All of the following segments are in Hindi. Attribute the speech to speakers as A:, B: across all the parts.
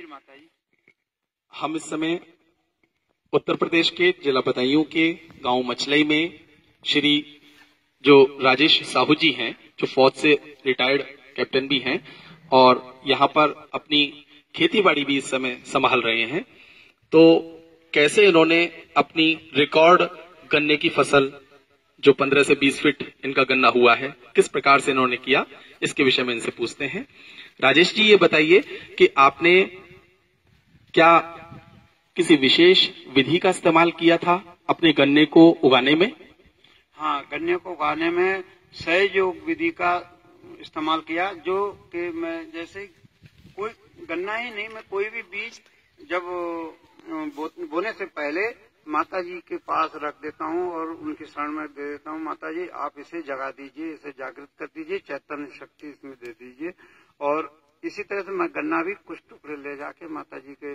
A: श्री माता जी।
B: हम इस समय उत्तर प्रदेश के जिला बदायूं के गांव मचलई में श्री जो राजेश साहू जी हैं, जो फौज से रिटायर्ड कैप्टन भी हैं और यहाँ पर अपनी खेती बाड़ी भी इस समय संभाल रहे हैं। तो कैसे इन्होंने अपनी रिकॉर्ड गन्ने की फसल जो 15 से 20 फीट इनका गन्ना हुआ है, किस प्रकार से इन्होंने किया, इसके विषय में इनसे पूछते हैं। राजेश जी, ये बताइए कि आपने क्या किसी विशेष विधि का इस्तेमाल किया था अपने गन्ने को उगाने में?
A: हाँ, गन्ने को उगाने में सहयोग विधि का इस्तेमाल किया, जो कि मैं जैसे कोई गन्ना ही नहीं, मैं कोई भी बीज जब बोने से पहले माता जी के पास रख देता हूँ और उनकी शरण में दे देता हूँ। माता जी, आप इसे जगा दीजिए, इसे जागृत कर दीजिए, चैतन्य शक्ति इसमें दे दीजिए। और इसी तरह से मैं गन्ना भी कुछ टुकड़े ले जाके माता जी के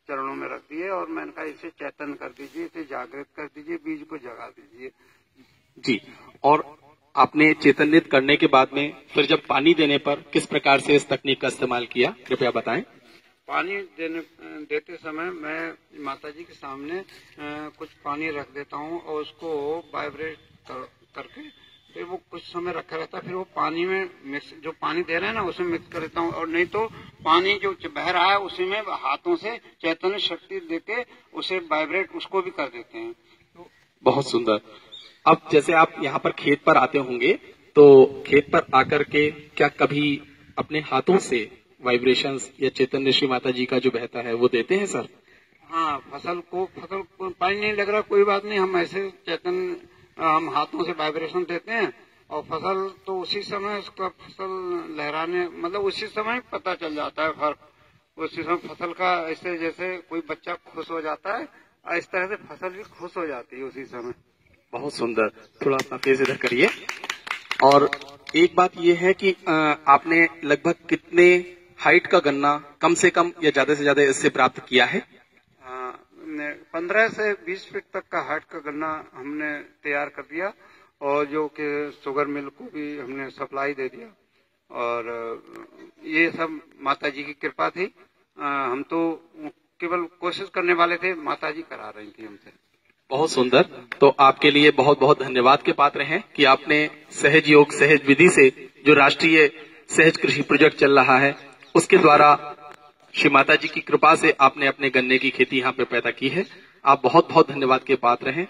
A: चरणों में रख दिए और मैंने कहा इसे चैतन्य कर दीजिए, इसे जागृत कर दीजिए, बीज को जगा दीजिए
B: जी। और आपने चैतन्यित करने के बाद में फिर जब पानी देने पर किस प्रकार से इस तकनीक का इस्तेमाल किया, कृपया बताएं।
A: पानी देते समय मैं माता जी के सामने कुछ पानी रख देता हूँ और उसको वाइब्रेट करके फिर वो कुछ समय रखा रहता है। फिर वो पानी में मिक्स, जो पानी दे रहे हैं ना, उसमें मिक्स कर देता हूँ। और नहीं तो पानी जो बह रहा है उसी में हाथों से चैतन्य शक्ति देके उसे वाइब्रेट उसको भी कर देते हैं। तो
B: बहुत सुंदर। अब जैसे आप यहाँ पर खेत पर आते होंगे, तो खेत पर आकर के क्या कभी अपने हाथों से वाइब्रेशंस या चैतन्य श्री माता जी का जो बहता है वो देते हैं सर?
A: हाँ, फसल को पानी नहीं लग रहा, कोई बात नहीं, हम ऐसे चैतन्य हम हाथों से वाइब्रेशन देते हैं और फसल तो उसी समय उसका फसल लहराने, मतलब उसी समय पता चल जाता है फर्क। उसी समय फसल का ऐसे जैसे कोई बच्चा खुश हो जाता है, इस तरह से फसल भी खुश हो जाती है उसी समय।
B: बहुत सुंदर। थोड़ा अपना फेस इधर करिए। और एक बात यह है कि आपने लगभग कितने हाइट का गन्ना कम से कम या ज्यादा से ज्यादा इससे प्राप्त किया है?
A: 15 से 20 फीट तक का हाइट का गन्ना हमने तैयार कर दिया और जो कि शुगर मिल को भी हमने सप्लाई दे दिया। और ये सब माता जी की कृपा थी। हम तो केवल कोशिश करने वाले थे, माता जी करा रही थी हमसे।
B: बहुत सुंदर। तो आपके लिए बहुत बहुत धन्यवाद के पात्र हैं कि आपने सहज योग सहज विधि से जो राष्ट्रीय सहज कृषि प्रोजेक्ट चल रहा है उसके द्वारा श्री माता जी की कृपा से आपने अपने गन्ने की खेती यहाँ पे पैदा की है। आप बहुत बहुत धन्यवाद के पात्र हैं।